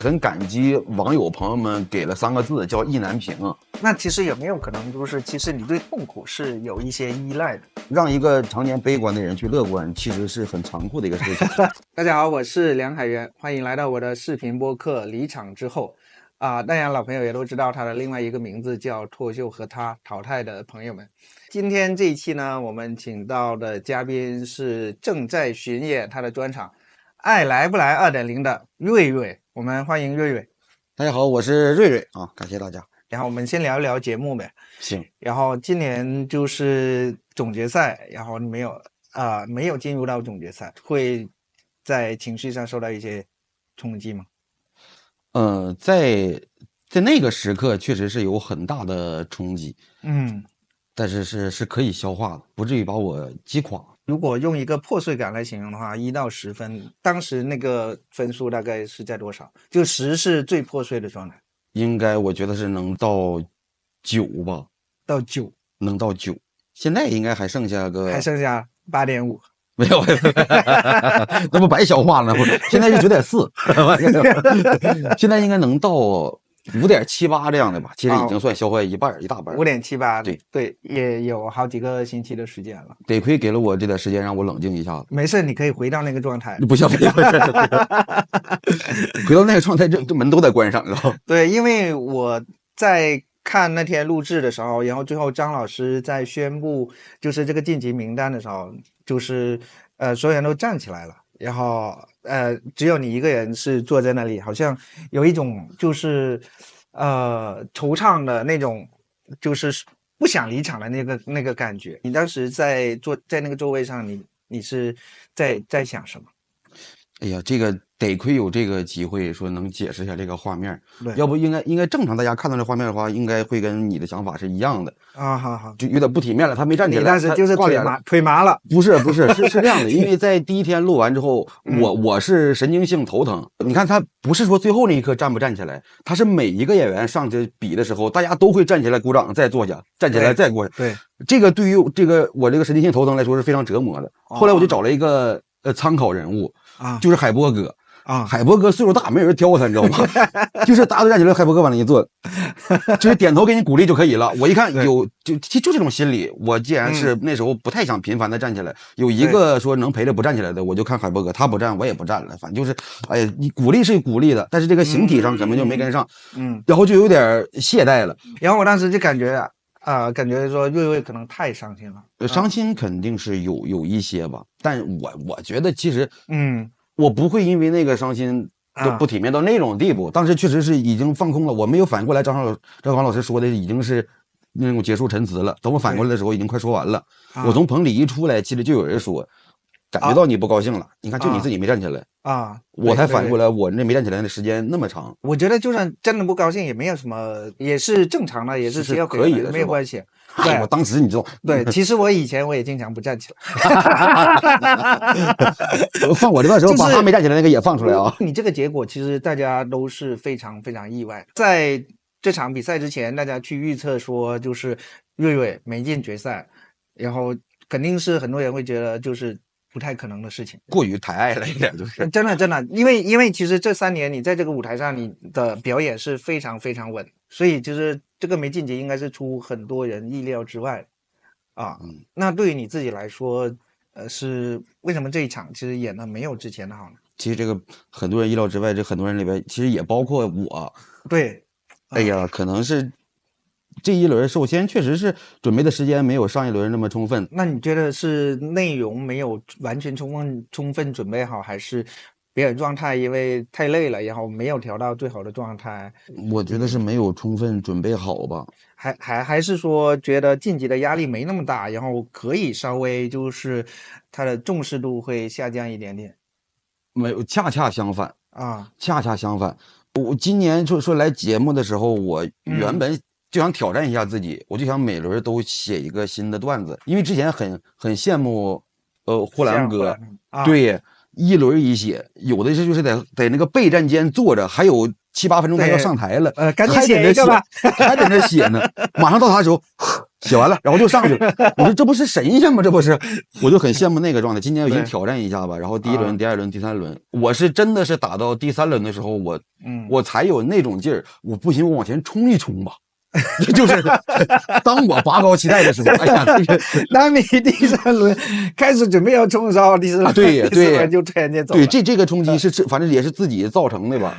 很感激网友朋友们给了3个字，叫意难平。那其实有没有可能，就是其实你对痛苦是有一些依赖的？让一个常年悲观的人去乐观，其实是很残酷的一个事情。大家好，我是梁海源，欢迎来到我的视频播客《离场之后》当然老朋友也都知道他的另外一个名字叫脱秀和他淘汰的朋友们。今天这一期呢，我们请到的嘉宾是正在巡演他的专场《爱来不来 2.0》的瑞瑞，我们欢迎瑞瑞。大家好，我是瑞瑞啊，感谢大家。然后我们先聊一聊节目呗。行。然后今年就是总决赛，然后没有进入到总决赛，会在情绪上受到一些冲击吗？在那个时刻确实是有很大的冲击，但是是可以消化的，不至于把我击垮。如果用一个破碎感来形容的话，1到10分，当时那个分数大概是在多少？就10是最破碎的状态。应该我觉得是能到9吧，到9，能到9。现在应该还剩下8.5。没有，那不白消化了吗？现在是9.4，现在应该能到5.78这样的吧，其实已经算消化一大半。5.78，对，也有好几个星期的时间了。得亏给了我这点时间让我冷静一下子。没事，你可以回到那个状态。不行，回到那个状态，这门都得关上，知道吗？对，因为我在看那天录制的时候，然后最后张老师在宣布就是这个晋级名单的时候，就是所有人都站起来了，然后只有你一个人是坐在那里，好像有一种就是惆怅的那种，就是不想离场的那个感觉。你当时在那个座位上，你是在想什么？哎呀，这个得亏有这个机会说能解释一下这个画面，对，要不应该正常大家看到这画面的话，应该会跟你的想法是一样的啊。好，就有点不体面了，他没站起来，你当时就是腿麻了。不是是这样的，因为在第一天录完之后，我是神经性头疼。你看他不是说最后那一刻站不站起来，他是每一个演员上去比的时候，大家都会站起来鼓掌再坐下，站起来再过去。对，这个对于我这个神经性头疼来说是非常折磨的。后来我就找了一个参考人物就是海波哥。海波哥岁数大，没有人挑他，你知道吗？就是大家都站起来，海波哥往那一坐，就是点头给你鼓励就可以了。我一看就这种心理，我既然是那时候不太想频繁的站起来，有一个说能陪着不站起来的，我就看海波哥，他不站我也不站了，反正就是，哎呀，你鼓励是鼓励的，但是这个形体上根本就没跟上，然后就有点懈怠了。然后我当时就感觉说瑞瑞可能太伤心了，伤心肯定是有一些吧，但我觉得其实我不会因为那个伤心就不体面到那种地步。当时确实是已经放空了，我没有反过来。张华老师说的已经是那种结束陈词了。等我反过来的时候，已经快说完了。我从棚里一出来，其实就有人说，感觉到你不高兴了。你看，就你自己没站起来我才反过来，我那没站起来的时间那么长。我觉得就算真的不高兴，也没有什么，也是正常的，也是可以的，没有关系。对，我当时你知道，对，其实我以前也经常不站起来，放我这段时候把他没站起来那个也放出来啊。你这个结果其实大家都是非常非常意外。在这场比赛之前，大家去预测说就是瑞瑞没进决赛，然后肯定是很多人会觉得就是不太可能的事情，过于抬爱了一点，就是真的，因为其实这3年你在这个舞台上你的表演是非常非常稳，所以就是这个没晋级应该是出很多人意料之外那对于你自己来说，是为什么这一场其实演的没有之前的好呢？其实这个很多人意料之外，这很多人里边其实也包括我。对，哎呀，可能是这一轮首先确实是准备的时间没有上一轮那么充分。那你觉得是内容没有完全充分准备好，还是表演状态因为太累了，然后没有调到最好的状态？我觉得是没有充分准备好吧。还是说觉得晋级的压力没那么大，然后可以稍微就是它的重视度会下降一点点？没有，恰恰相反恰恰相反。我今年说来节目的时候，我原本就想挑战一下自己，我就想每轮都写一个新的段子，因为之前很羡慕呼兰哥，对，一轮一写，有的是就是在那个备战间坐着，还有7、8分钟他要上台了，赶紧写一个吧，还在那写呢，马上到他的时候写完了，然后就上去了。我说这不是神仙吗？这不是，我就很羡慕那个状态。今年我先挑战一下吧，然后第一轮、第二轮、第三轮，我是真的是打到第三轮的时候，我才有那种劲儿，我不行，我往前冲一冲吧。就是当我拔高期待的时候，哎呀，当你第三轮开始准备要冲的时候，第四轮就突然间走了。对，这个冲击是反正也是自己造成的吧。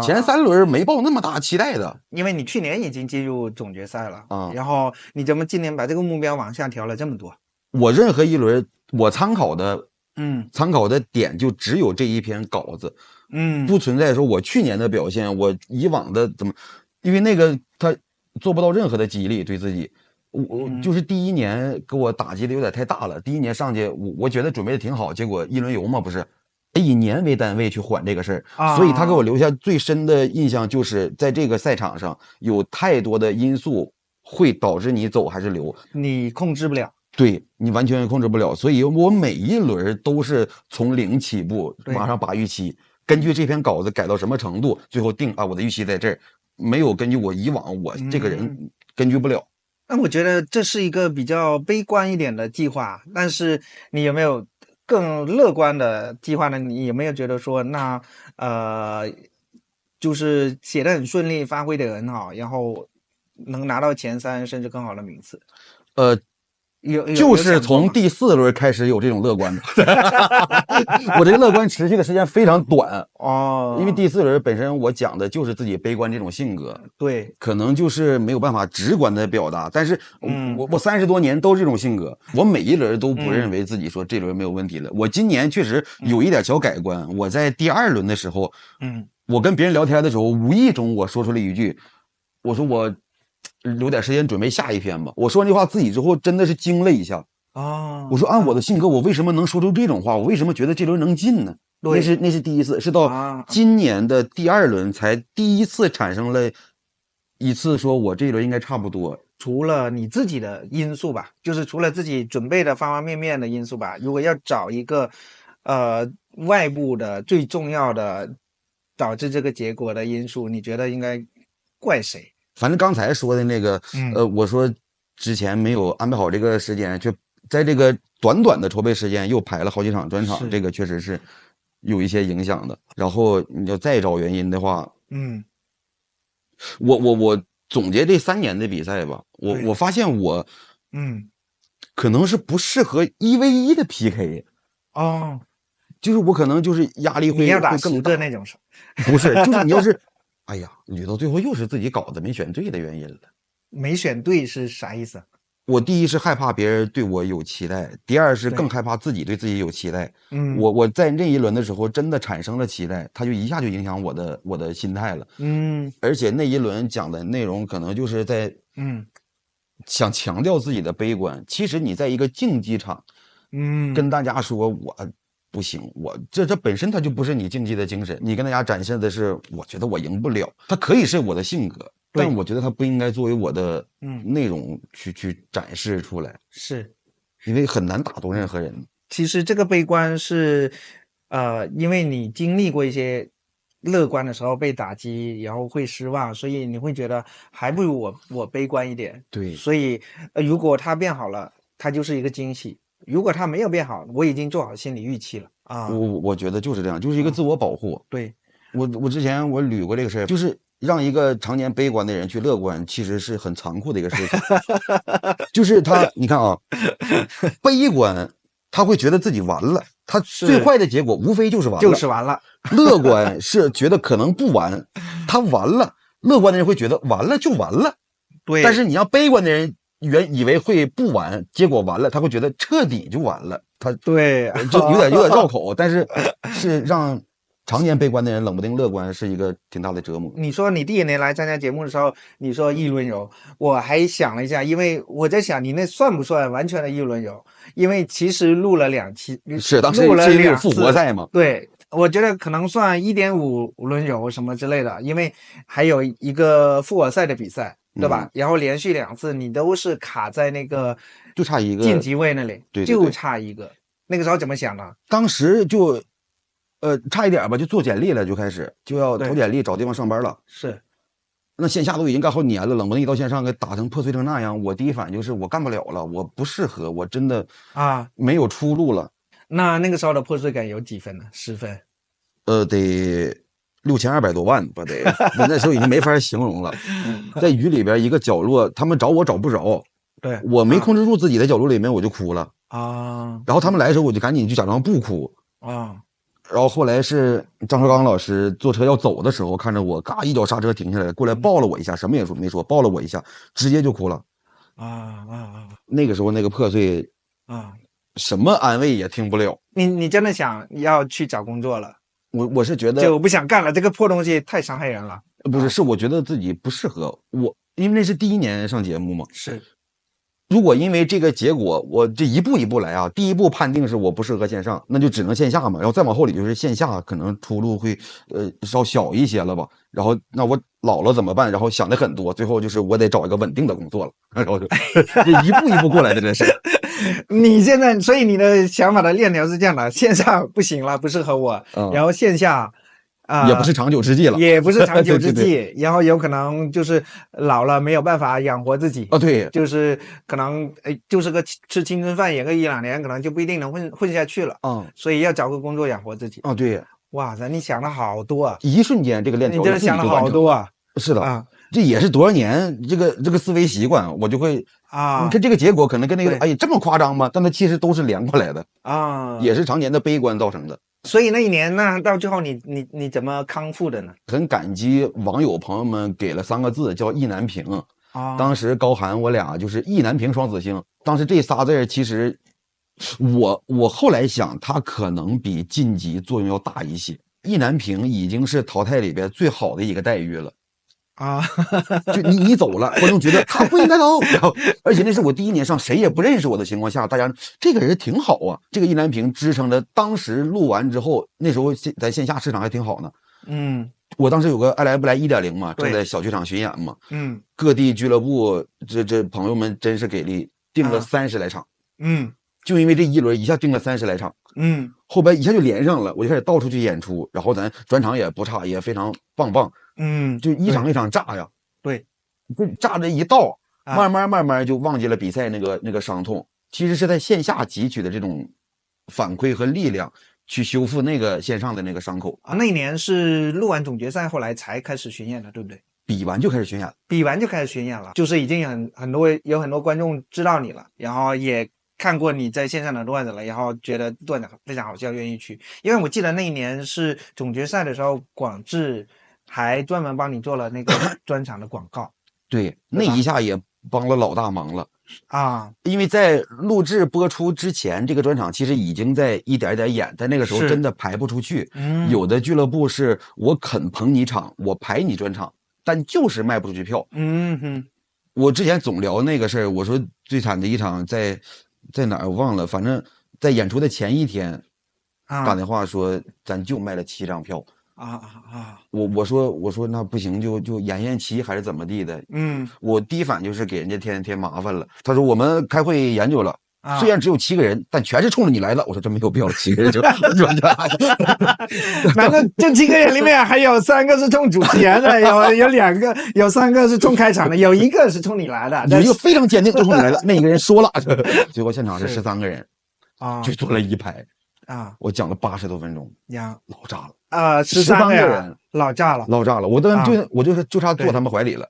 前三轮没抱那么大期待的，因为你去年已经进入总决赛了然后你怎么今年把这个目标往下调了这么多？我任何一轮我参考的点就只有这一篇稿子，不存在说我去年的表现，我以往的怎么，因为那个他做不到任何的激励对自己。我就是第一年给我打击的有点太大了，第一年上去我觉得准备的挺好，结果一轮游嘛不是。以年为单位去缓这个事儿，所以他给我留下最深的印象就是在这个赛场上有太多的因素会导致你走还是留，你控制不了，对，你完全控制不了，所以我每一轮都是从0起步，马上把预期根据这篇稿子改到什么程度，最后定我的预期在这儿，没有根据我以往我这个人根据不了。那我觉得这是一个比较悲观一点的计划，但是你有没有更乐观的计划呢？你有没有觉得说，那就是写得很顺利，发挥得很好，然后能拿到前3甚至更好的名次？就是从第4轮开始有这种乐观的。我这个乐观持续的时间非常短因为第4轮本身我讲的就是自己悲观这种性格，对，可能就是没有办法直观的表达，但是我30多年都是这种性格，我每一轮都不认为自己说这轮没有问题了。我今年确实有一点小改观，我在第2轮的时候，我跟别人聊天的时候，无意中我说出了一句，我说我留点时间准备下一篇吧。我说完这话自己之后真的是惊了一下我说按我的性格我为什么能说出这种话，我为什么觉得这轮能进呢？那是第一次，是到今年的第2轮才第一次产生了一次说我这一轮应该差不多。除了你自己的因素吧，就是除了自己准备的方方面面的因素吧，如果要找一个外部的最重要的导致这个结果的因素，你觉得应该怪谁？反正刚才说的那个我说之前没有安排好这个时间，就在这个短短的筹备时间又排了好几场专场，这个确实是有一些影响的。然后你要再找原因的话我总结这3年的比赛吧，我发现我可能是不适合1v1的 PK 就是我可能就是压力会更大那种事，不是，就是你要是哎呀捋到最后又是自己稿子没选对的原因了。没选对是啥意思？我第一是害怕别人对我有期待，第二是更害怕自己对自己有期待。我在那一轮的时候真的产生了期待，它就一下就影响我的心态了。而且那一轮讲的内容可能就是在想强调自己的悲观。其实你在一个竞技场跟大家说我不行，我这本身它就不是你竞技的精神，你跟大家展现的是我觉得我赢不了，它可以是我的性格，但我觉得它不应该作为我的内容去展示出来，是因为很难打动任何人。其实这个悲观是因为你经历过一些乐观的时候被打击，然后会失望，所以你会觉得还不如我悲观一点。对，所以如果它变好了，它就是一个惊喜；如果它没有变好，我已经做好心理预期了我觉得就是这样，就是一个自我保护。对，我之前我捋过这个事儿，就是让一个常年悲观的人去乐观，其实是很残酷的一个事情。就是你看悲观他会觉得自己完了，他最坏的结果无非就是完了，乐观是觉得可能不完，他完了，乐观的人会觉得完了就完了。对，但是你让悲观的人原以为会不完，结果完了，他会觉得彻底就完了。他对，就有点绕口，但是是让常年悲观的人冷不丁乐观是一个挺大的折磨。你说你第一年来参加节目的时候，你说一轮游，我还想了一下，因为我在想你那算不算完全的一轮游？因为其实录了2期，是当时录了2次复活赛嘛？对，我觉得可能算1.5轮游什么之类的，因为还有一个复活赛的比赛，对吧？然后连续2次你都是卡在那个就差一个晋级位那里，对，就差一个。那个时候怎么想的？当时就差一点吧，就做简历了，就开始就要投简历找地方上班了。是，那线下都已经干好年了，冷不丁一到线上给打成破碎成那样，我第一反应就是我干不了了，我不适合，我真的没有出路了。那个时候的破碎感有几分呢？10分？得6200多万吧，得那时候已经没法形容了。在雨里边一个角落，他们找我找不着，对我没控制住自己，在角落里面我就哭了然后他们来的时候，我就赶紧就假装不哭然后后来是张绍刚老师坐车要走的时候，看着我，嘎一脚刹车停下来，过来抱了我一下，什么也没说，抱了我一下，直接就哭了。那个时候那个破碎什么安慰也听不了。你真的想要去找工作了？我是觉得就不想干了，这个破东西太伤害人了。不是，是我觉得自己不适合我，因为那是第1年上节目嘛。是。如果因为这个结果，我这一步一步来第一步判定是我不适合线上，那就只能线下嘛，然后再往后里就是线下可能出路会稍小一些了吧。然后那我老了怎么办？然后想的很多，最后就是我得找一个稳定的工作了。然后就这一步一步过来的，这是。你现在，所以你的想法的链条是这样的：线上不行了，不适合我，然后线下。也不是长久之计了，也不是长久之计，然后有可能就是老了没有办法养活自己对，就是可能就是个吃青春饭，演个1-2年，可能就不一定能混下去了所以要找个工作养活自己对，哇塞，你想的好多啊！一瞬间这个链条，你真的想的好多啊！是的这也是多少年这个思维习惯，我就会你看这个结果可能跟那个这么夸张吗？但它其实都是连过来的也是常年的悲观造成的。所以那一年呢，到最后你怎么康复的呢？很感激网友朋友们给了3个字，叫意难平当时高寒我俩就是意难平双子星，当时这仨字其实我后来想，它可能比晋级作用要大一些。意难平已经是淘汰里边最好的一个待遇了就你走了，观众觉得他不应该走，然后而且那是我第1年上，谁也不认识我的情况下，大家这个人挺好这个意难平支撑着当时录完之后，那时候在线下市场还挺好呢。我当时有个爱来不来 1.0 嘛，正在小剧场巡演嘛，各地俱乐部这朋友们真是给力，订了30来场，就因为这一轮一下订了30来场，后边一下就连上了，我就开始到处去演出，然后咱专场也不差，也非常棒，就一场一场炸呀，对，就炸这一道，慢慢就忘记了比赛那个伤痛，其实是在线下汲取的这种反馈和力量，去修复那个线上的那个伤口那一年是录完总决赛后来才开始巡演的，对不对？比完就开始巡演，就是已经有很多观众知道你了，然后也看过你在线上的段子了，然后觉得段子非常好笑，愿意去。因为我记得那一年是总决赛的时候，广智还专门帮你做了那个专场的广告。对，那一下也帮了老大忙了因为在录制播出之前，这个专场其实已经在一点点演，但那个时候真的排不出去。有的俱乐部是我肯捧你场，我排你专场，但就是卖不出去票。我之前总聊那个事儿，我说最惨的一场在哪儿我忘了，反正在演出的前一天打电话说咱就卖了7张票我说那不行，就延期还是怎么地的。我第一反应就是给人家添麻烦了。他说我们开会研究了，虽然只有7个人，但全是冲着你来的。我说真没有必要7个人就难道这7个人里面还有3个是冲主持人的，有2个，有3个是冲开场的，有1个是冲你来的，有一个非常坚定就冲你来的，那一个人说了，最后现场是13个人就坐了一排我讲了80多分钟老炸了13个人老炸了，我就差坐他们怀里了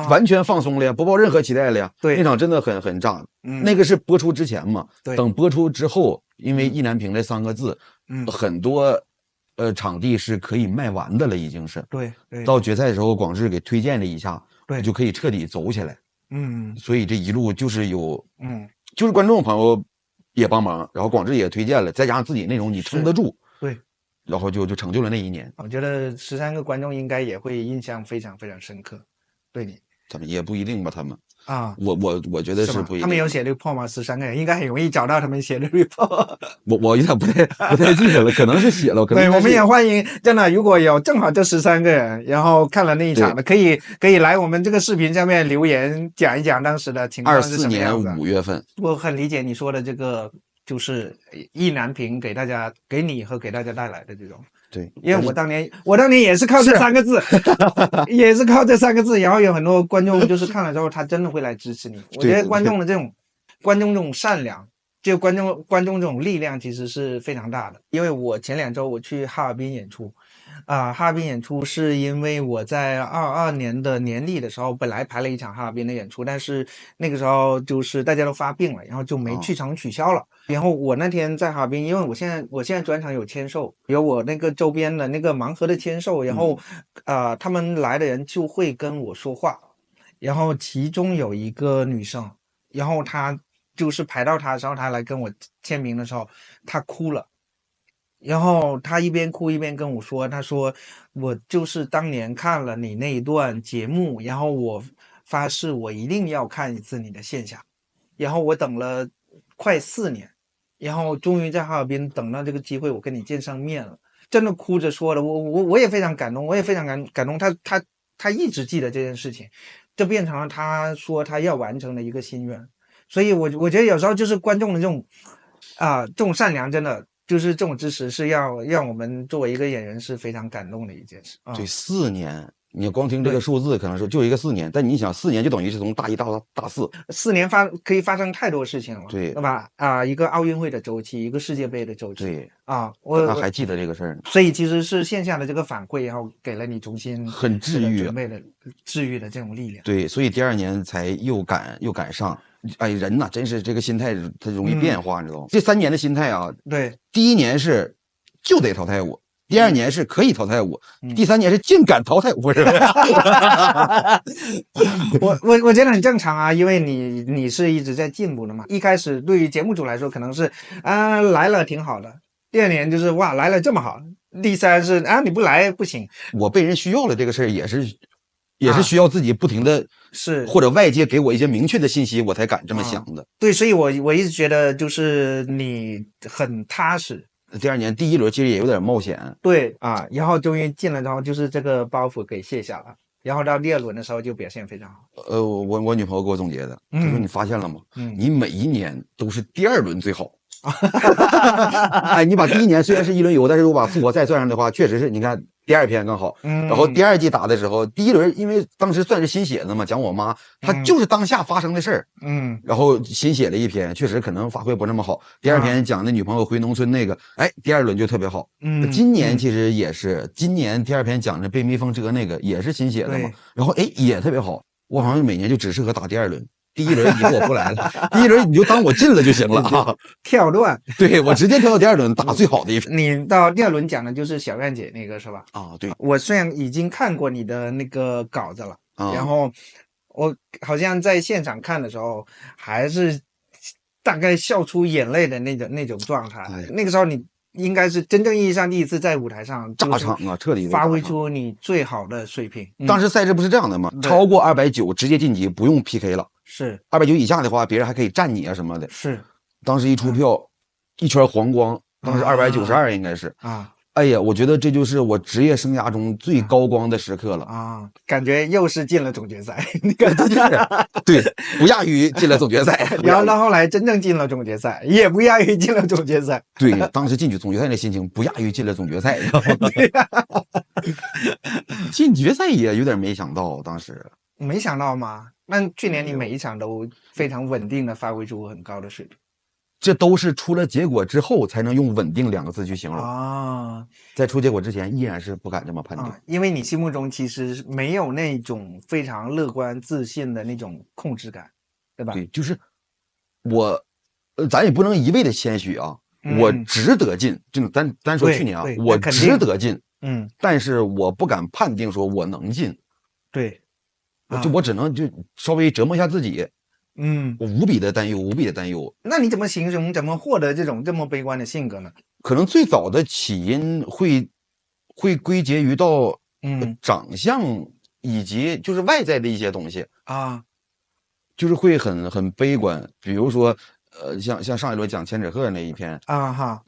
完全放松了呀，不抱任何期待了呀。对，那场真的很炸那个是播出之前嘛，等播出之后，因为意难平这3个字很多场地是可以卖完的了，已经是对到决赛的时候广智给推荐了一下，就可以彻底走起来所以这一路就是有就是观众朋友也帮忙，然后广智也推荐了，再加上自己内容你撑得住，对，然后就成就了那一年。我觉得13个观众应该也会印象非常非常深刻，对你他们也不一定吧，他们我觉得是不一定。他们有写 report 吗？13个人应该很容易找到他们写的 report。我有点不太记得了，可能是写了，可能对，我们也欢迎真的，如果有正好这13个人，然后看了那一场的，可以来我们这个视频下面留言讲一讲当时的情况是什么样子。24年5月份，我很理解你说的这个，就是意难平给你和给大家带来的这种。对，因为我当年也是靠这3个字，也是靠这3个字，然后有很多观众就是看了之后，他真的会来支持你。我觉得观众这种善良，就观众这种力量其实是非常大的。因为我前2周我去哈尔滨演出。哈尔滨演出是因为我在22年的年底的时候，本来排了一场哈尔滨的演出，但是那个时候就是大家都发病了，然后就没去成，取消了。然后我那天在哈尔滨，因为我现在专场有签售，有我那个周边的那个盲盒的签售，然后他们来的人就会跟我说话，然后其中有一个女生，然后她就是排到她的时候，她来跟我签名的时候，她哭了。然后他一边哭一边跟我说，他说我就是当年看了你那一段节目，然后我发誓我一定要看一次你的线下，然后我等了快4年，然后终于在哈尔滨等到这个机会，我跟你见上面了，真的哭着说了，我也非常感动，我也非常感动，他一直记得这件事情，这变成了他说他要完成的一个心愿，所以我觉得有时候就是观众的这种善良真的。就是这种支持是让我们作为一个演员是非常感动的一件事。对，4年，你光听这个数字可能说就一个4年，但你想4年就等于是从大1到大4，4年可以发生太多事情了，对吧？一个奥运会的周期，一个世界杯的周期，对我还记得这个事儿，所以其实是线下的这个反馈，然后给了你重新很治愈准备的治愈的这种力量。对，所以第2年才又敢上。哎，人呐，真是这个心态他容易变化，你知道吗？这3年的心态啊，对，第1年是就得淘汰我，第2年是可以淘汰我，第3年是竟敢淘汰我，是吧？我觉得很正常啊，因为你是一直在进步的嘛。一开始对于节目组来说，可能是来了挺好的，第2年就是哇来了这么好，第3是你不来不行。我被人需要了这个事儿也是需要自己不停的是或者外界给我一些明确的信息，我才敢这么想的。对，所以我一直觉得就是你很踏实。第2年第1轮其实也有点冒险，对然后终于进了，然后就是这个包袱给卸下了，然后到第2轮的时候就表现非常好。我女朋友给我总结的，她说你发现了吗？你每一年都是第2轮最好。哎，你把第1年虽然是1轮游，但是我把复活赛算上的话，确实是你看第2篇更好。然后第2季打的时候，第1轮因为当时算是新写的嘛，讲我妈，她就是当下发生的事儿。然后新写了一篇，确实可能发挥不那么好。第2篇讲那女朋友回农村那个，哎，第2轮就特别好。今年其实也是，今年第2篇讲的被蜜蜂蛰那个也是新写的嘛，然后哎也特别好。我好像每年就只适合打第2轮。第1轮以后我不来了，第1轮你就当我进了就行了啊！跳段，对，我直接跳到第2轮打最好的一篇。你到第2轮讲的就是小燕姐那个是吧？对，我虽然已经看过你的那个稿子了，然后我好像在现场看的时候，还是大概笑出眼泪的那种状态。那个时候你应该是真正意义上第一次在舞台上炸场啊，彻底发挥出你最好的水平。当时赛制不是这样的吗？超过290直接晋级，不用 PK 了。是290以下的话，别人还可以站你啊什么的。是，当时一出票，一圈黄光，当时292应该是哎呀，我觉得这就是我职业生涯中最高光的时刻了感觉又是进了总决赛，对，不亚于进了总决赛。然后到后来真正进了总决赛，也不亚于进了总决赛。对，当时进去总决赛的心情不亚于进了总决赛。进决赛也有点没想到，当时没想到吗？那去年你每一场都非常稳定的发挥出很高的水平。这都是出了结果之后才能用稳定2个字去形容在出结果之前依然是不敢这么判定因为你心目中其实没有那种非常乐观自信的那种控制感，对吧？对，就是我咱也不能一味的谦虚啊，我值得进，就单说去年我值得进，但是我不敢判定说我能进，对，我只能就稍微折磨一下自己。我无比的担忧。那你怎么形容，怎么获得这种这么悲观的性格呢？可能最早的起因会归结于到长相以及就是外在的一些东西就是会很悲观。比如说像上一轮讲千纸鹤那一篇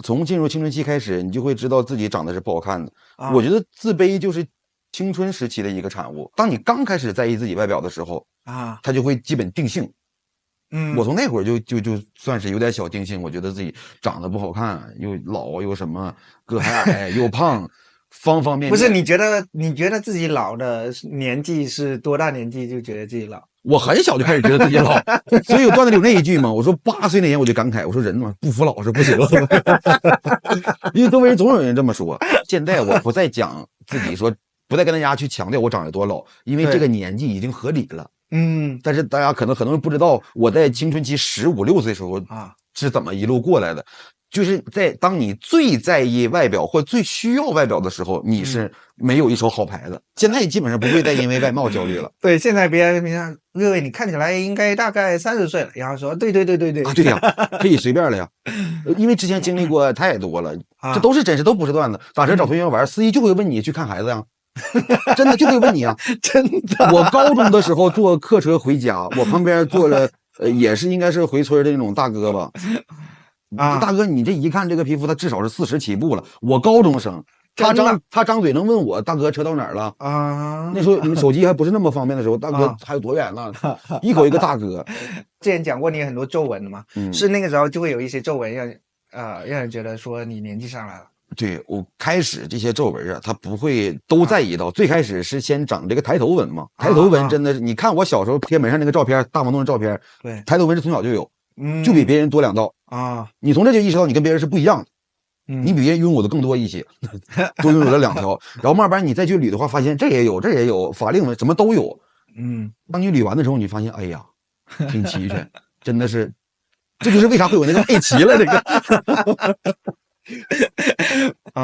从进入青春期开始，你就会知道自己长得是不好看的。我觉得自卑就是青春时期的一个产物。当你刚开始在意自己外表的时候它就会基本定性。我从那会儿就算是有点小定性，我觉得自己长得不好看，又老又什么，个还矮又胖，方方面面。不是，你觉得自己老的年纪是多大年纪就觉得自己老？我很小就开始觉得自己老，所以有段子里有那一句嘛，我说8岁那年我就感慨，我说人嘛不服老是不行，因为周围人总有人这么说。现在我不再讲自己说，不再跟大家去强调我长得多老，因为这个年纪已经合理了。但是大家可能很多人不知道，我在青春期15、16岁的时候是怎么一路过来的。就是在当你最在意外表或最需要外表的时候，你是没有一手好牌的。现在基本上不会再因为外貌焦虑了。对，现在别人各位你看起来应该大概30岁了，然后说对啊，对呀，可以随便了呀，因为之前经历过太多了，这都是真实，都不是段子。打车找同学玩，司机就会问你去看孩子呀，真的就会问你啊，真的。我高中的时候坐客车回家，我旁边坐了也是应该是回村的那种大哥吧。大哥，你这一看这个皮肤，他至少是40起步了。我高中生，他张嘴能问我大哥车到哪儿了啊？那时候你们手机还不是那么方便的时候，大哥还有多远呢？一口一个大哥。之前讲过你很多皱纹的嘛，是那个时候就会有一些皱纹让人觉得说你年纪上来了。对，我开始这些皱纹啊，他不会都在一道，最开始是先长这个抬头纹嘛。抬头纹真的是，你看我小时候贴门上那个照片，大王东的照片，对，抬头纹是从小就有。就比别人多2道啊！你从这就意识到你跟别人是不一样的，你比别人拥有的更多一些，多拥有了2条。然后慢慢你再去捋的话，发现这也有，法令纹什么都有。当你捋完的时候，你发现哎呀，挺齐全，真的是，这就是为啥会有那个配齐了这个。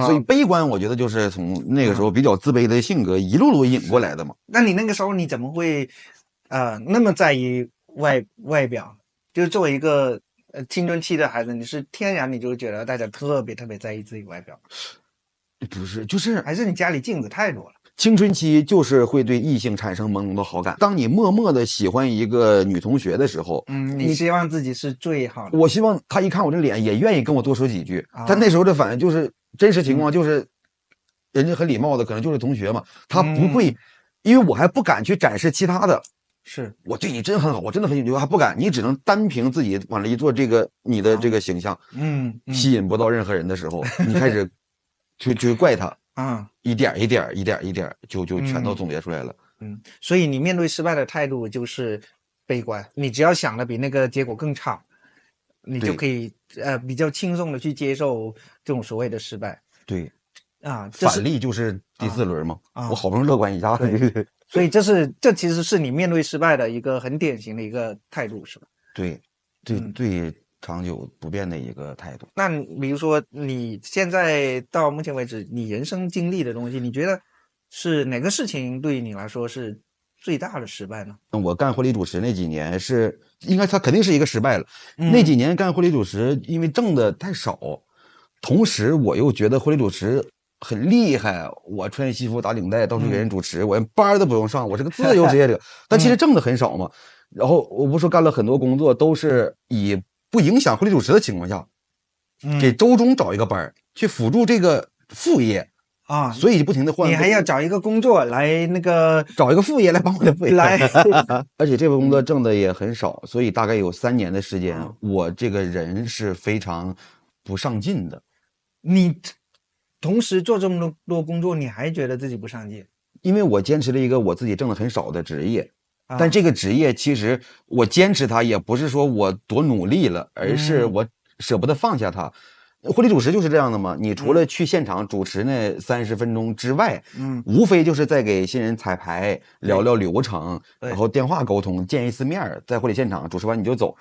所以悲观，我觉得就是从那个时候比较自卑的性格一路引过来的嘛。那你那个时候你怎么会那么在意外表？就是作为一个青春期的孩子，你是天然你就觉得大家特别在意自己外表？不是，就是还是你家里镜子太多了。青春期就是会对异性产生朦胧的好感。当你默默的喜欢一个女同学的时候，你希望自己是最好的。我希望她一看我这脸也愿意跟我多说几句。但那时候的反应就是真实情况，就是人家很礼貌的，可能就是同学嘛，他不会，因为我还不敢去展示其他的。是我对你真很好，我真的很喜欢，还不敢，你只能单凭自己往那一做，这个你的这个形象，吸引不到任何人的时候，你开始就怪他一点就全都总结出来了。所以你面对失败的态度就是悲观，你只要想的比那个结果更差，你就可以比较轻松的去接受这种所谓的失败。对反例就是第4轮嘛，我好不容易乐观一下。所以这其实是你面对失败的一个很典型的一个态度，是吧？对，最长久不变的一个态度。那比如说你现在到目前为止，你人生经历的东西，你觉得是哪个事情对于你来说是最大的失败呢？我干婚礼主持那几年应该它肯定是一个失败了。那几年干婚礼主持，因为挣的太少，同时我又觉得婚礼主持很厉害，我穿西服打领带到处给人主持，我连班都不用上，我是个自由职业者。但其实挣的很少嘛。然后我不说干了很多工作，都是以不影响婚礼主持的情况下，给周中找一个班去辅助这个副业所以不停的换。你还要找一个工作来找一个副业来帮我的副业来，而且这份工作挣的也很少，所以大概有3年的时间，我这个人是非常不上进的。你同时做这么多工作，你还觉得自己不上进？因为我坚持了一个我自己挣的很少的职业，但这个职业其实我坚持它也不是说我多努力了，而是我舍不得放下它。婚礼主持就是这样的嘛，你除了去现场主持那30分钟之外，无非就是在给新人彩排、聊聊流程，然后电话沟通、见一次面，在婚礼现场主持完你就走。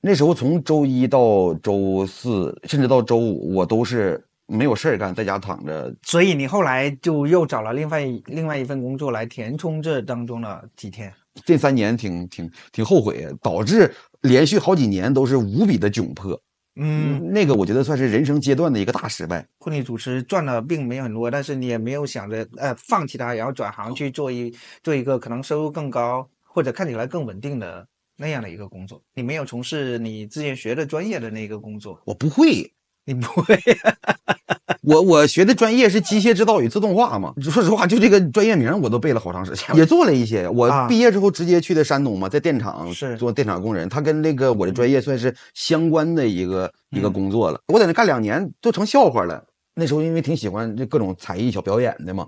那时候从周1到周4，甚至到周5，我都是没有事干，在家躺着。所以你后来就又找了另外一份工作来填充这当中的几天。这3年挺后悔，导致连续好几年都是无比的窘迫。那个我觉得算是人生阶段的一个大失败。婚礼主持赚的并没有很多，但是你也没有想着放弃它，然后转行去做一个可能收入更高或者看起来更稳定的那样的一个工作。你没有从事你之前学的专业的那个工作。我不会。你不会？我学的专业是机械制造与自动化嘛。说实话，就这个专业名我都背了好长时间，也做了一些。我毕业之后直接去的山东嘛，在电厂做电厂工人，他跟那个我的专业算是相关的一个工作了。我在那干2年都成笑话了。那时候因为挺喜欢这各种才艺小表演的嘛，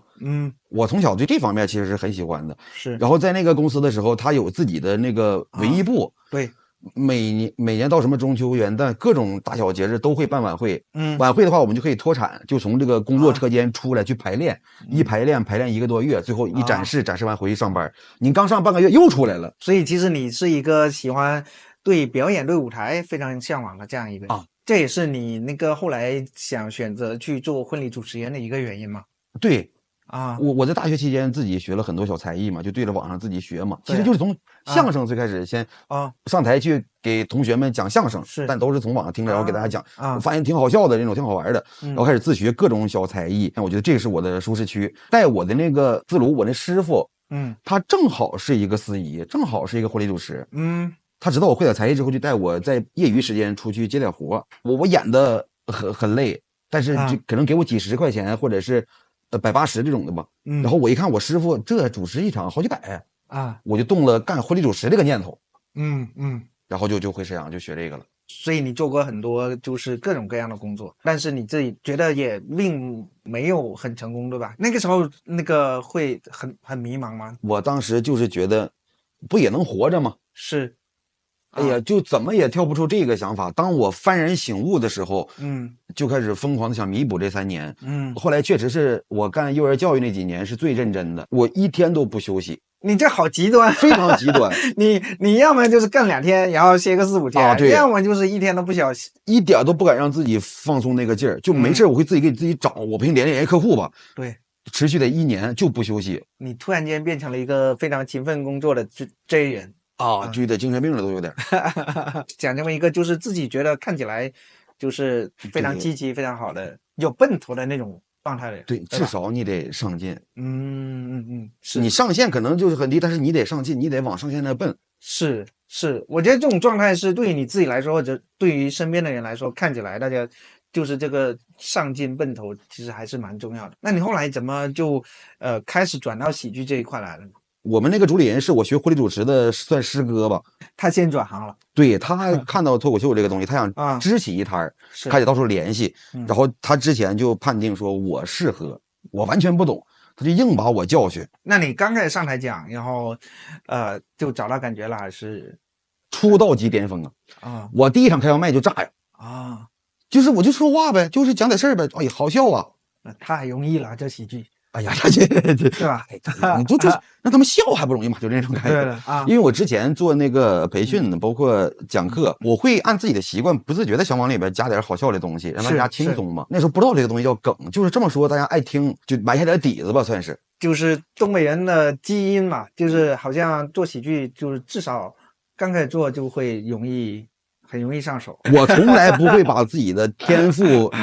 我从小对这方面其实是很喜欢的。是。然后在那个公司的时候，他有自己的那个文艺部，对，每年到什么中秋元旦各种大小节日都会办晚会。晚会的话我们就可以脱产，就从这个工作车间出来去排练，一排练1个多月，最后一展示，展示完回去上班。你刚上半个月又出来了。所以其实你是一个喜欢对表演、对舞台非常向往的这样一个人。这也是你那个后来想选择去做婚礼主持人的一个原因吗？对我在大学期间自己学了很多小才艺嘛，就对着网上自己学嘛。其实就是从相声最开始，先上台去给同学们讲相声，但都是从网上听着，然后给大家讲，我发现挺好笑的那种，挺好玩的，然后开始自学各种小才艺。我觉得这是我的舒适区。带我的那个自鲁，我那师傅，他正好是一个司仪，正好是一个婚礼主持，他知道我会点才艺之后，就带我在业余时间出去接点活。我演的很累，但是就可能给我几十块钱，或者是180这种的吧。然后我一看我师傅这主持一场好几百我就动了干婚礼主持这个念头。然后就回沈阳就学这个了。所以你做过很多就是各种各样的工作，但是你自己觉得也并没有很成功，对吧？那个时候那个会很迷茫吗？我当时就是觉得不也能活着吗？是。哎呀，就怎么也跳不出这个想法。当我幡然醒悟的时候，就开始疯狂的想弥补这3年。后来确实是我干幼儿教育那几年是最认真的，我1天都不休息。你这好极端，非常极端。你要么就是干2天，然后歇个4、5天，对，要么就是1天都不休息，一点都不敢让自己放松那个劲儿。就没事我会自己给自己找，我不行联系客户吧。对，持续的1年就不休息。你突然间变成了一个非常勤奋工作的这人。就有点精神病了，都有点。讲这么一个，就是自己觉得看起来就是非常积极、非常好的、有奔头的那种状态的人。对，至少你得上进。是你上限可能就是很低，但是你得上进，你得往上限那奔。是，我觉得这种状态是对于你自己来说，或者对于身边的人来说，看起来大家就是这个上进奔头，其实还是蛮重要的。那你后来怎么就开始转到喜剧这一块来了呢？我们那个主理人是我学婚礼主持的，算师哥吧。他先转行了。对，他看到脱口秀这个东西，他想支起一摊开始到处联系。然后他之前就判定说我适合，我完全不懂，他就硬把我叫去。那你刚开始上台讲，然后就找到感觉了，还是出道即巅峰我第一场开完麦就炸呀就是我就说话呗，就是讲点事儿呗，哎，好笑啊。太容易了，这喜剧。哎呀，这对吧？你就让他们笑还不容易吗？就那种感觉。因为我之前做那个培训的，包括讲课，我会按自己的习惯，不自觉的想往里边加点好笑的东西，让大家轻松嘛。那时候不知道这个东西叫梗，就是这么说，大家爱听，就埋下点底子吧，算是。就是东北人的基因嘛，就是好像做喜剧，就是至少刚开始做就会很容易上手。我从来不会把自己的天赋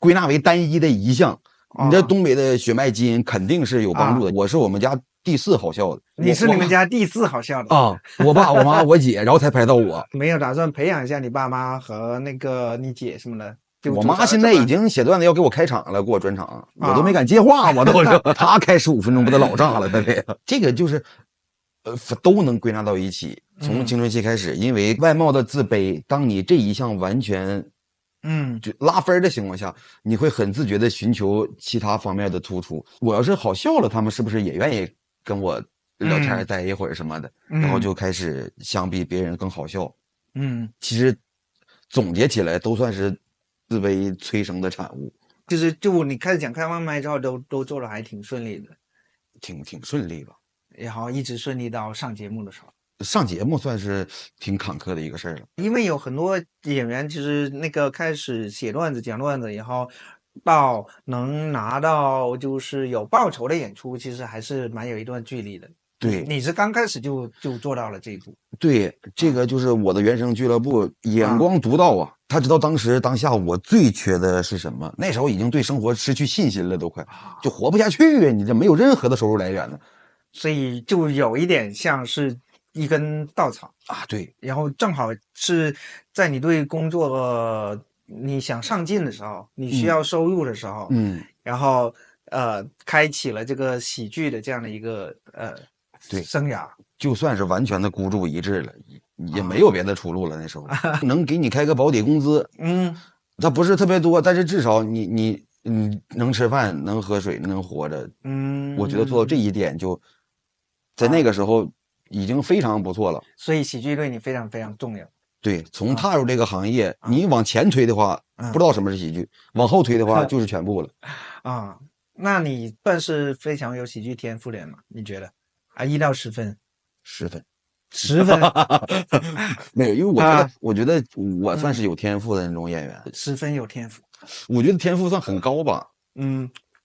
归纳为单一的一项。你这东北的血脉基因肯定是有帮助的。我是我们家第4好笑的。你是你们家第4好笑的我爸、我妈、我姐，然后才排到我。没有打算培养一下你爸妈和那个你姐什么的？我妈现在已经写段子要给我开场了，给我专场，我都没敢接话，我都是她开15分钟不得老炸了，这个就是都能归纳到一起。从青春期开始，因为外貌的自卑，当你这一项完全就拉分的情况下，你会很自觉的寻求其他方面的突出。我要是好笑了，他们是不是也愿意跟我聊天待一会儿什么的？然后就开始相比别人更好笑。其实总结起来都算是自卑催生的产物。就你开始讲开完麦之后，都做的还挺顺利的，挺顺利吧。然后一直顺利到上节目的时候。上节目算是挺坎坷的一个事儿了，因为有很多演员其实那个开始写段子、讲段子，然后到能拿到就是有报酬的演出，其实还是蛮有一段距离的。对，你是刚开始就做到了这一步。对，这个就是我的原声俱乐部眼光独到他知道当时当下我最缺的是什么。那时候已经对生活失去信心了，都快就活不下去你这没有任何的收入来源呢。所以就有一点像是一根稻草对，然后正好是在你对工作你想上进的时候，你需要收入的时候，然后开启了这个喜剧的这样的一个对生涯，就算是完全的孤注一掷了，也没有别的出路了。那时候能给你开个保底工资，它不是特别多，但是至少你能吃饭，能喝水，能活着。我觉得做到这一点，就在那个时候已经非常不错了。所以喜剧对你非常非常重要。对，从踏入这个行业，你往前推的话，不知道什么是喜剧；往后推的话，就是全部了。那你算是非常有喜剧天赋的人吗？你觉得？1到10分？10分。10分没有，因为我觉得我算是有天赋的那种演员。10分有天赋，我觉得天赋算很高吧。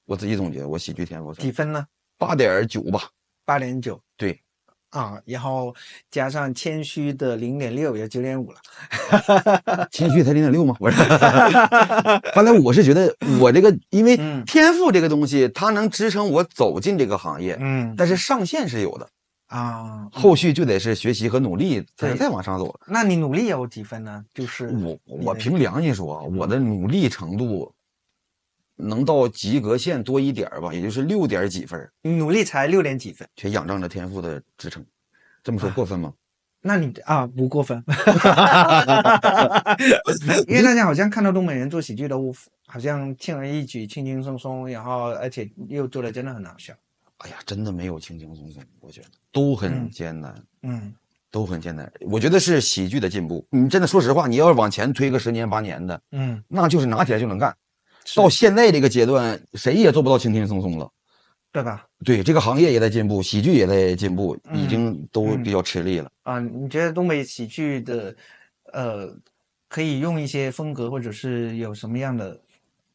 我自己总结，我喜剧天赋几分呢？8.9吧。8.9。对。然后加上谦虚的0.6，也9.5了。谦虚才0.6吗？不是。反正我是觉得我这个，因为天赋这个东西，它能支撑我走进这个行业。但是上限是有的。后续就得是学习和努力才能再往上走了。那你努力有几分呢？就是我凭良心说，我的努力程度能到及格线多一点吧，也就是6点几分。努力才6点几分，全仰仗着天赋的支撑。这么说过分吗？那你不过分。因为大家好像看到东北人做喜剧都好像轻而易举、轻轻松松，然后而且又做的真的很好笑。哎呀，真的没有轻轻松松，我觉得都很艰难。都很艰难。我觉得是喜剧的进步。你真的说实话，你要是往前推个10年8年的，那就是拿起来就能干。到现在这个阶段，谁也做不到轻轻松松了，对吧？对，这个行业也在进步，喜剧也在进步，已经都比较吃力了。你觉得东北喜剧的，可以用一些风格或者是有什么样的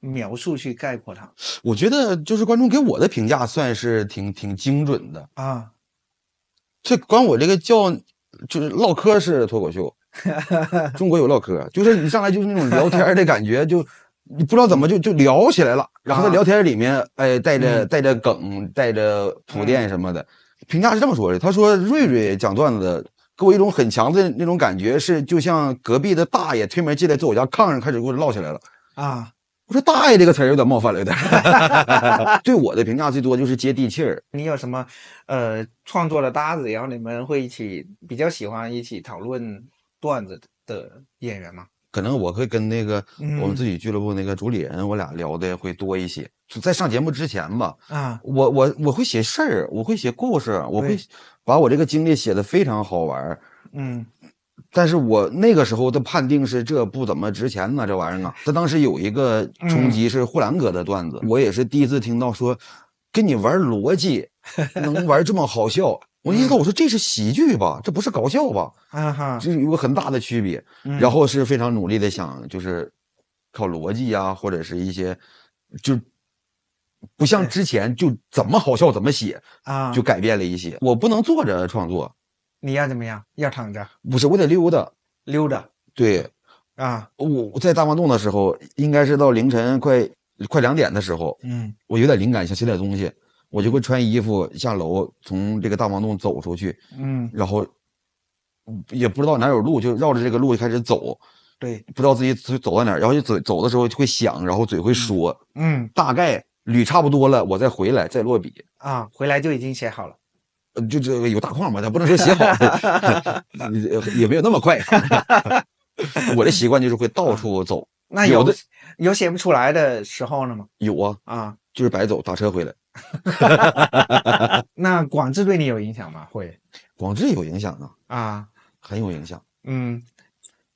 描述去概括它？我觉得就是观众给我的评价算是挺精准的。这管我这个叫就是唠嗑式的脱口秀。中国有唠嗑，就是你上来就是那种聊天的感觉，就你不知道怎么就聊起来了。然后在聊天里面，带着梗，带着铺垫什么的。评价是这么说的，他说瑞瑞讲段子给我一种很强的那种感觉，是就像隔壁的大爷推门进来，坐我家炕上开始给我唠起来了。我说大爷这个词儿有点冒犯了，有点。对我的评价最多就是接地气儿。你有什么创作的搭子，然后你们会比较喜欢一起讨论段子的演员吗？可能我会跟那个我们自己俱乐部那个主理人，我俩聊的会多一些。在上节目之前吧，我会写事儿，我会写故事，我会把我这个经历写得非常好玩。但是我那个时候的判定是这不怎么值钱呢，这玩意儿啊。他当时有一个冲击是护栏哥的段子，我也是第一次听到说跟你玩逻辑能玩这么好笑。我意思我说这是喜剧吧，这不是搞笑吧？这有个很大的区别。然后是非常努力的想就是靠逻辑啊，或者是一些就不像之前就怎么好笑怎么写就改变了一些。我不能坐着创作。你要怎么样？要躺着？不是，我得溜达。对。我在大望洞的时候，应该是到凌晨快2点的时候，我有点灵感，想写点东西，我就会穿衣服下楼，从这个大望洞走出去，然后也不知道哪有路，就绕着这个路开始走。对，不知道自己走到哪儿，然后就走的时候就会想，然后嘴会说，大概捋差不多了，我再回来再落笔。回来就已经写好了。就这个有大框吧，咱不能说写好，也没有那么快。我的习惯就是会到处走。那有写不出来的时候了吗？有就是白走，打车回来。那广智对你有影响吗？会，广智有影响很有影响。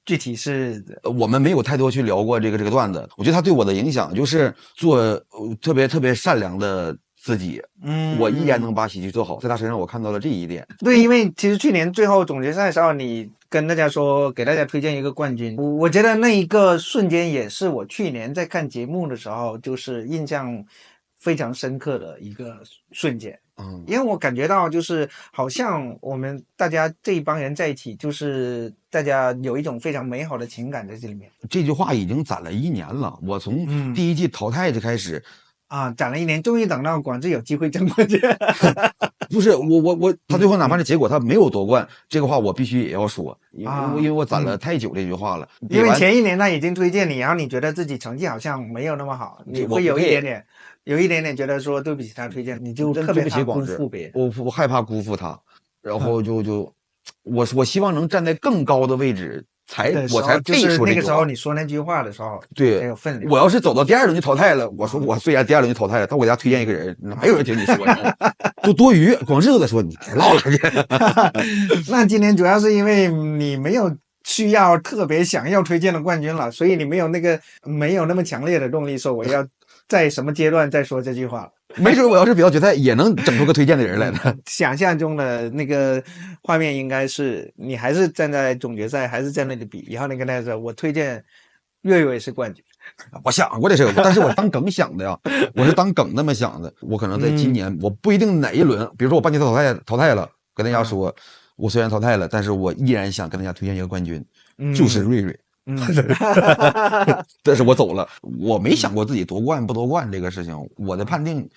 具体是我们没有太多去聊过这个段子。我觉得他对我的影响就是做特别特别善良的自己。我依然能把喜剧做好，在他身上我看到了这一点。对，因为其实去年最后总决赛的时候，你跟大家说给大家推荐一个冠军，我觉得那一个瞬间也是我去年在看节目的时候就是印象非常深刻的一个瞬间。因为我感觉到就是好像我们大家这一帮人在一起，就是大家有一种非常美好的情感在这里面。这句话已经攒了1年了，我从第一季淘汰就开始攒了1年，终于等到广智有机会争冠军。不是他最后哪怕是结果他没有夺冠，这个话我必须也要说，因为我攒了太久这句话了。因为前1年他已经推荐你，然后你觉得自己成绩好像没有那么好，你会有一点点觉得说对不起他推荐，你就特别怕辜负别人。我害怕辜负他，然后我希望能站在更高的位置我才配说这句话。就是那个时候你说那句话的时候，对，才有分量。我要是走到第2轮就淘汰了，我说我虽然第2轮就淘汰了，但我给大家推荐一个人，哪有人听你说呢？就多余，广志都在说你别唠了去。那今天主要是因为你没有需要特别想要推荐的冠军了，所以你没有那么强烈的动力说我要在什么阶段再说这句话。没准我要是比较决赛也能整出个推荐的人来呢。想象中的那个画面应该是你还是站在总决赛，还是在那里比，然后你跟大家说我推荐岳伟是冠军。我想过这事，但是我当梗想的呀，我是当梗那么想的。我可能在今年，我不一定哪一轮，比如说我半决赛淘汰了，跟大家说，我虽然淘汰了，但是我依然想跟大家推荐一个冠军，就是瑞瑞。但是我走了，我没想过自己夺冠不夺冠这个事情。我的判定，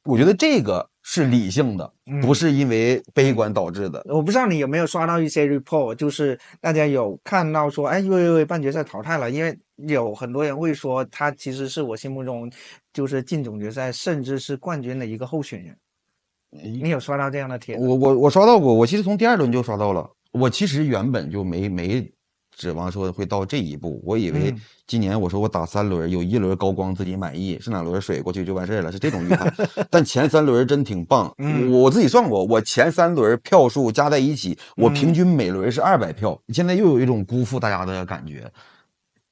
我觉得这个是理性的，不是因为悲观导致的。我不知道你有没有刷到一些 report， 就是大家有看到说，哎，岳伟半决赛淘汰了，因为有很多人会说他其实是我心目中就是进总决赛甚至是冠军的一个候选人。你有刷到这样的帖子？我刷到过，我其实从第2轮就刷到了。我其实原本就没指望说会到这一步，我以为今年我说我打3轮，有1轮高光自己满意，是哪轮水过去就完事了，是这种预判。但前3轮真挺棒，我自己算过，我前3轮票数加在一起，我平均每轮是200票。现在又有一种辜负大家的感觉，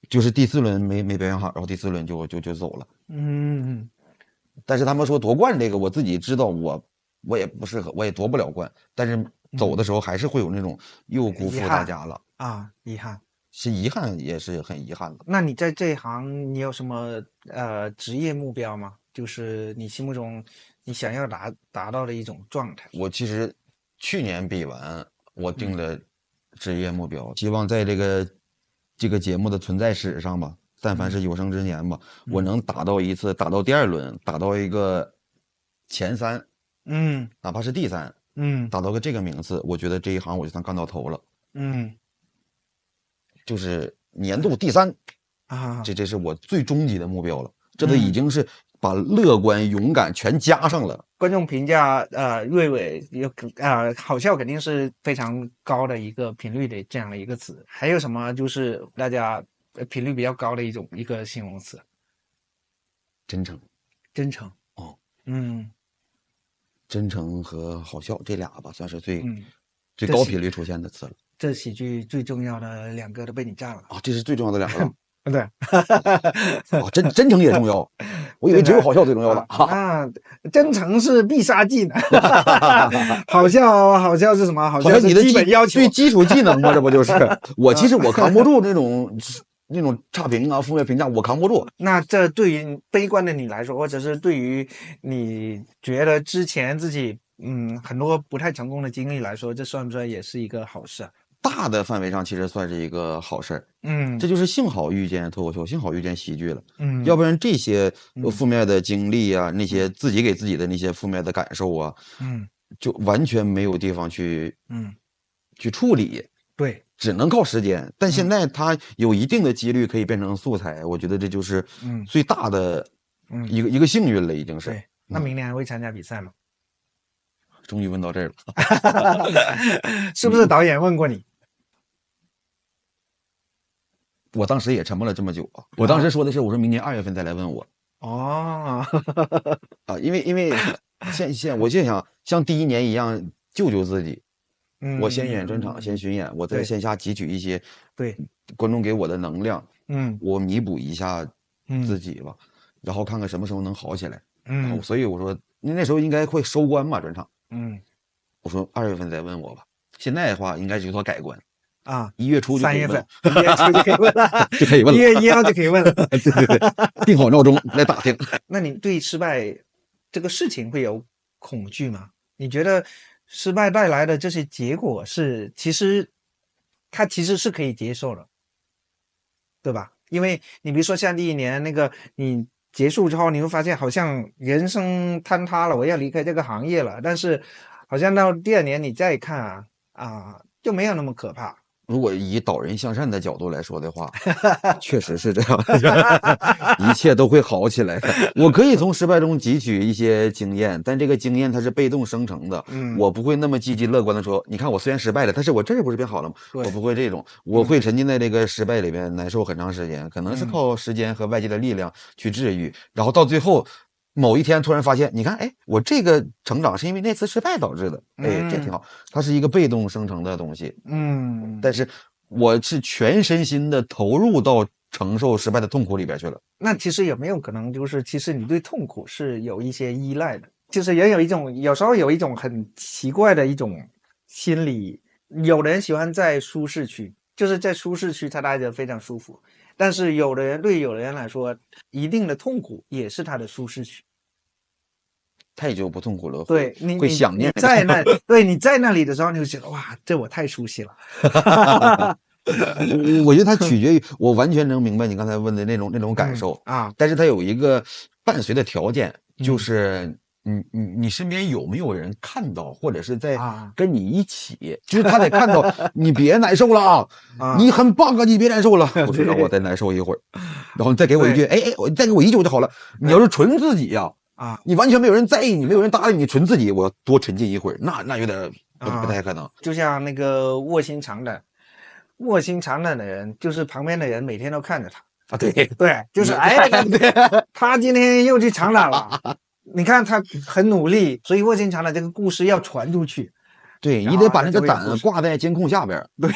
就是第4轮没表现好，然后第4轮就走了。但是他们说夺冠这个，我自己知道我也不适合，我也夺不了冠，但是走的时候还是会有那种又辜负大家了啊，遗憾，是遗憾，也是很遗憾的。那你在这一行，你有什么职业目标吗？就是你心目中你想要达到的一种状态？我其实去年比完，我定了职业目标，希望在这个节目的存在史上吧，但凡是有生之年吧，我能打到第2轮，打到一个前3，哪怕是第3，打到个这个名次，我觉得这一行我就算干到头了，就是年度第3啊，这是我最终极的目标了，这都已经是把乐观、勇敢全加上了。观众评价瑞伟好笑肯定是非常高的一个频率的这样的一个词，还有什么就是大家频率比较高的一个形容词？真诚，哦，真诚和好笑这俩吧，算是最高频率出现的词了。这喜剧最重要的2个都被你占了啊！这是最重要的2个。对，啊，真诚也重要，我以为只有好笑最重要的。那真诚是必杀技呢。好笑是什么？好笑是基本要求，对基础技能嘛，这不就是？其实我扛不住那种差评啊、负面评价，我扛不住。那这对于悲观的你来说，或者是对于你觉得之前自己很多不太成功的经历来说，这算不算也是一个好事？大的范围上其实算是一个好事儿，这就是幸好遇见脱口秀，幸好遇见喜剧了，要不然这些负面的经历啊，那些自己给自己的那些负面的感受啊，就完全没有地方去处理，对，只能靠时间。但现在它有一定的几率可以变成素材，我觉得这就是最大的一个幸运了，已经是。对，那明年还会参加比赛吗？终于问到这儿了，是不是导演问过你？我当时也沉默了这么久啊！我当时说的是，我说明年2月份再来问我。哦，啊，因为我现在想像第1年一样救救自己。我先演专场，先巡演，我在线下汲取一些观众给我的能量，我弥补一下自己吧，然后看看什么时候能好起来。所以我说那时候应该会收官嘛，专场。我说2月份再问我吧。现在的话应该就算改观。啊，1月初就可以问，1月初就可以问了，就可以问了。1月1号就可以问了。对，定好闹钟来打听。那你对失败这个事情会有恐惧吗？你觉得失败带来的这些结果其实是可以接受的，对吧？因为你比如说像第1年那个，你结束之后，你会发现好像人生坍塌了，我要离开这个行业了。但是好像到第2年你再看就没有那么可怕。如果以导人向善的角度来说的话，确实是这样，一切都会好起来的。我可以从失败中汲取一些经验，但这个经验它是被动生成的。我不会那么积极乐观的说，你看我虽然失败了，但是我这儿不是变好了吗？我不会这种，我会沉浸在这个失败里边难受很长时间，可能是靠时间和外界的力量去治愈，然后到最后某一天突然发现，你看，哎，我这个成长是因为那次失败导致的，哎，这挺好。它是一个被动生成的东西，但是我是全身心的投入到承受失败的痛苦里边去了。那其实有没有可能就是，其实你对痛苦是有一些依赖的？就是也有一种，有时候有一种很奇怪的一种心理，有人喜欢在舒适区，就是在舒适区他待着非常舒服。但是有的人对有的人来说，一定的痛苦也是他的舒适区，太久不痛苦了，对你会想念。你在那，对你在那里的时候，你就觉得哇，这我太熟悉了。我觉得它取决于我完全能明白你刚才问的那种感受啊，但是它有一个伴随的条件，就是你身边有没有人看到，或者是在跟你一起，就是他得看到你别难受了啊，你很棒啊，你别难受了，我说让我再难受一会儿，然后你再给我一句，哎，我再给我一句就好了。你要是纯自己呀，你完全没有人在意你，没有人搭理你，纯自己，我要多沉浸一会儿，那有点不太可能。就像那个卧薪尝胆的人，就是旁边的人每天都看着他啊，对，就是哎，他今天又去尝胆了。你看他很努力，所以卧薪尝胆这个故事要传出去。对，你得把那个胆挂在监控下边。对，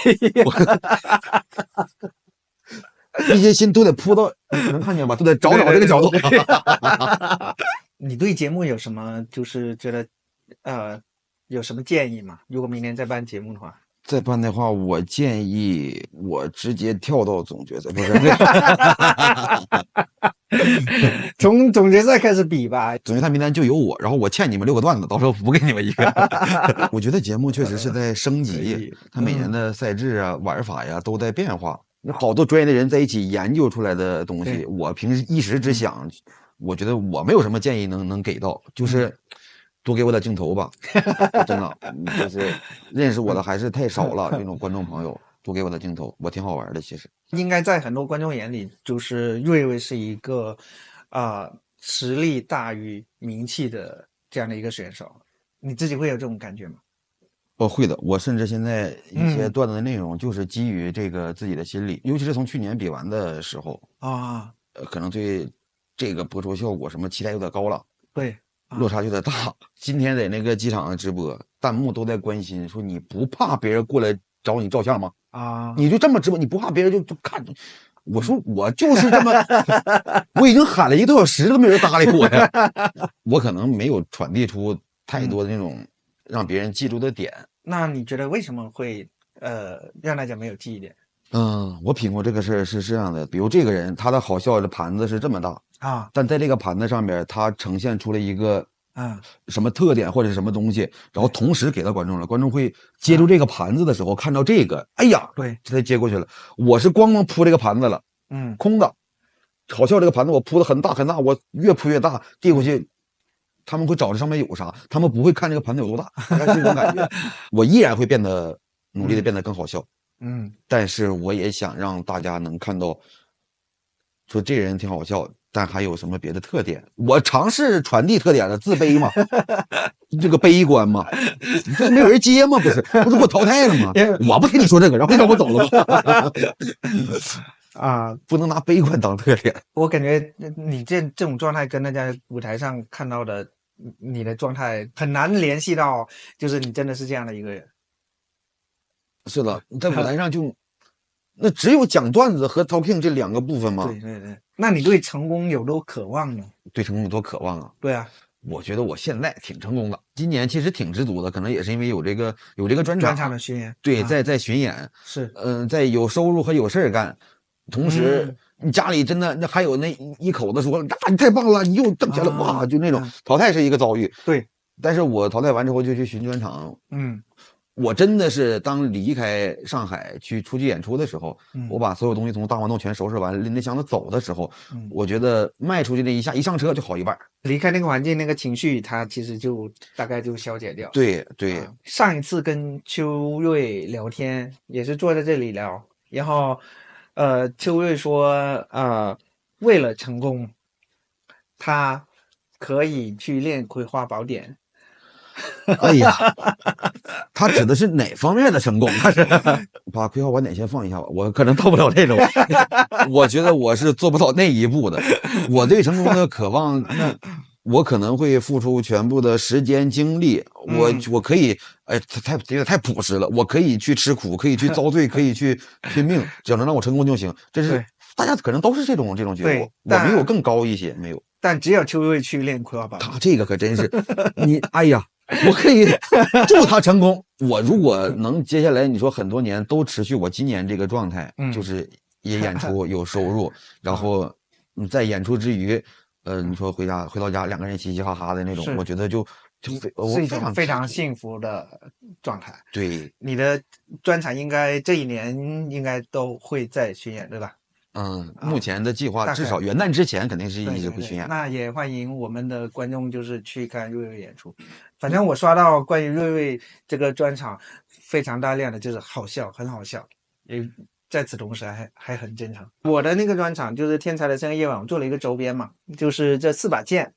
一些心都得扑到，能看见吧？都得找这个角度。你对节目有什么就是觉得有什么建议吗？如果明年再办节目的话？再办的话，我建议我直接跳到总决赛，不是？从总决赛开始比吧。总决赛名单就有我，然后我欠你们6个段子，到时候补给你们一个。我觉得节目确实是在升级，它每年的赛制啊、玩法呀都在变化。好多专业的人在一起研究出来的东西，我平时一时之想，我觉得我没有什么建议能给到，就是多给我点镜头吧。真的，就是认识我的还是太少了，这种观众朋友多给我的镜头，我挺好玩的。其实应该在很多观众眼里，就是瑞瑞是一个实力大于名气的这样的一个选手，你自己会有这种感觉吗？会的，我甚至现在一些段子的内容就是基于这个自己的心理，尤其是从去年比完的时候可能对这个播出效果什么期待有点高了，对，落差有点大。今天在那个机场直播，弹幕都在关心说你不怕别人过来找你照相吗？你就这么直播，你不怕别人就看？我说我就是这么，我已经喊了1个多小时都没人搭理我呀。我可能没有传递出太多的那种让别人记住的点。那你觉得为什么会让大家没有记忆点？我品过这个事儿是这样的，比如这个人他的好笑的盘子是这么大但在这个盘子上面他呈现出了一个什么特点或者是什么东西，然后同时给到观众了，观众会接住这个盘子的时候看到这个，哎呀，对，这才接过去了。我是光铺这个盘子了，空的，好笑这个盘子我铺的很大很大，我越铺越大递过去，他们会找这上面有啥，他们不会看这个盘子有多大，大概是这种感觉。我依然会努力的变得更好笑，但是我也想让大家能看到，说这人挺好笑，但还有什么别的特点？我尝试传递特点了，自卑嘛，这个悲观嘛，这没有人接吗？不是给我淘汰了吗？我不听你说这个，然后让我走了吧？不能拿悲观当特点。我感觉你这种状态跟大家舞台上看到的你的状态很难联系到，就是你真的是这样的一个人。是的，你在舞台上就那只有讲段子和 talking 这2个部分吗？对。那你对成功有多渴望呢？对成功有多渴望啊？对啊，我觉得我现在挺成功的，今年其实挺知足的，可能也是因为有这个专场的巡演。对，在巡演是，在有收入和有事儿干，同时你家里真的那还有那一口子说你太棒了，你又挣钱了，哇，就那种淘汰是一个遭遇。对，但是我淘汰完之后就去巡专场，我真的是当离开上海出去演出的时候，我把所有东西从大黄洞全收拾完，拎着箱子走的时候，我觉得迈出去那一下，一上车就好一半。离开那个环境，那个情绪，它其实就大概就消解掉。对，上一次跟邱瑞聊天，也是坐在这里聊，然后，邱瑞说，为了成功，他可以去练《葵花宝典》。哎呀，他指的是哪方面的成功？他是把《葵花宝典》先放一下吧，我可能到不了这种，我觉得我是做不到那一步的。我对成功的渴望，那我可能会付出全部的时间精力。我可以，太朴实了。我可以去吃苦，可以去遭罪，可以去拼命，只要能让我成功就行。这是大家可能都是这种觉悟，我没有更高一些，没有。但只有邱瑞去练葵花宝典，他这个可真是你，哎呀。我可以祝他成功。我如果能接下来你说很多年都持续我今年这个状态，就是也演出有收入，然后在演出之余，你说回到家两个人嘻嘻哈哈的那种，我觉得是一种非常幸福的状态。对，你的专场应该这一年应该都会在巡演，对吧？目前的计划至少元旦之前肯定是一直会巡演。那也欢迎我们的观众就是去看瑞瑞演出。反正我刷到关于瑞瑞这个专场非常大量的就是好笑，很好笑，也在此同时还很真诚。我的那个专场就是天才的深夜晚，我做了一个周边嘛，就是这4把剑，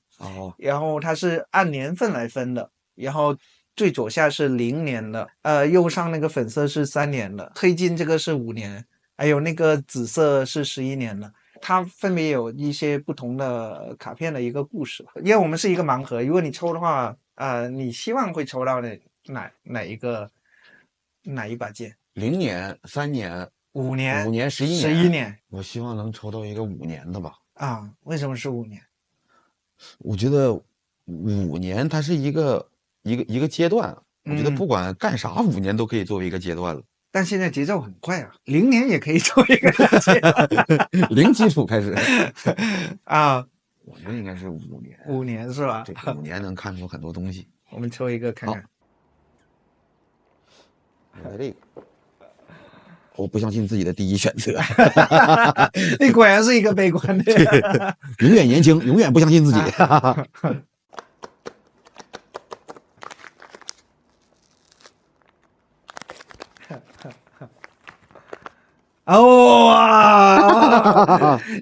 然后它是按年份来分的，然后最左下是0年的，右上那个粉色是3年的，黑金这个是5年。还有那个紫色是11年的，它分别有一些不同的卡片的一个故事。因为我们是一个盲盒，如果你抽的话，你希望会抽到哪一把剑？0年、3年、5年、5年、11年。我希望能抽到一个5年的吧。为什么是5年？我觉得5年它是一个阶段，我觉得不管干啥5年都可以作为一个阶段了。但现在节奏很快啊，0年也可以做一个阶段零基础开始我觉得应该是5年。5年是吧？这5年能看出很多东西。我们抽一个看看。来这个，我不相信自己的第一选择。你果然是一个悲观的人。永远年轻，永远不相信自己。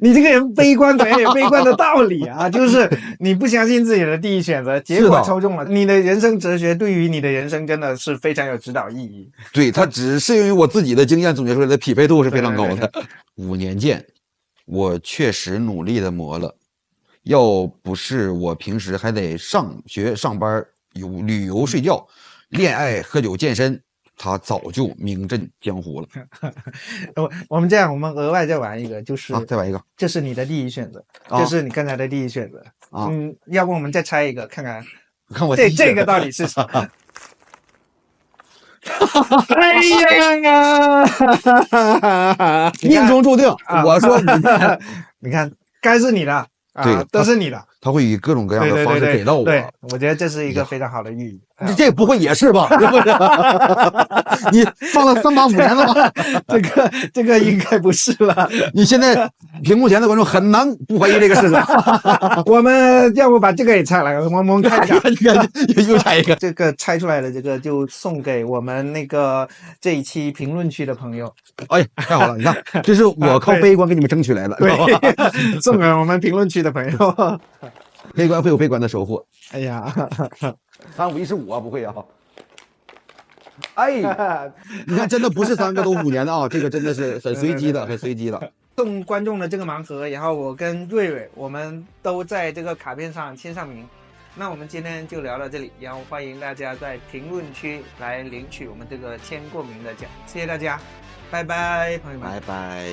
你这个人悲观可能有悲观的道理啊，就是你不相信自己的第一选择，结果抽中了。你的人生哲学对于你的人生真的是非常有指导意义。对，它只适用于我自己的经验总结出来的匹配度是非常高的。5年剑，我确实努力的磨了，要不是我平时还得上学上班、旅游睡觉、恋爱喝酒健身，他早就名震江湖了。我们这样，我们额外再玩一个，就是再玩一个，这是你的第一选择，这是你刚才的第一选择要不我们再猜一个，看看我这个到底是啥？哎呀，命中注定。我说你看，该是你的。对，都是你的，他会以各种各样的方式给到我。对，我觉得这是一个非常好的寓意。这不会也是吧？你放了3把5年了吧？这个应该不是了。你现在屏幕前的观众很难不怀疑这个事实。我们要不把这个也拆了，我们看一下，又拆一个。这个拆出来的这个就送给我们那个这一期评论区的朋友。哎，太好了！你看，这是我靠悲观给你们争取来的。对，送给我们评论区的朋友。悲观会有悲观的收获。哎呀，3、5、1是我不会啊。哎，你看，真的不是3个都5年的啊，这个真的是很随机的，很随机的。送观众的这个盲盒，然后我跟瑞瑞，我们都在这个卡片上签上名。那我们今天就聊到这里，然后欢迎大家在评论区来领取我们这个签过名的奖。谢谢大家，拜拜，朋友们，拜拜。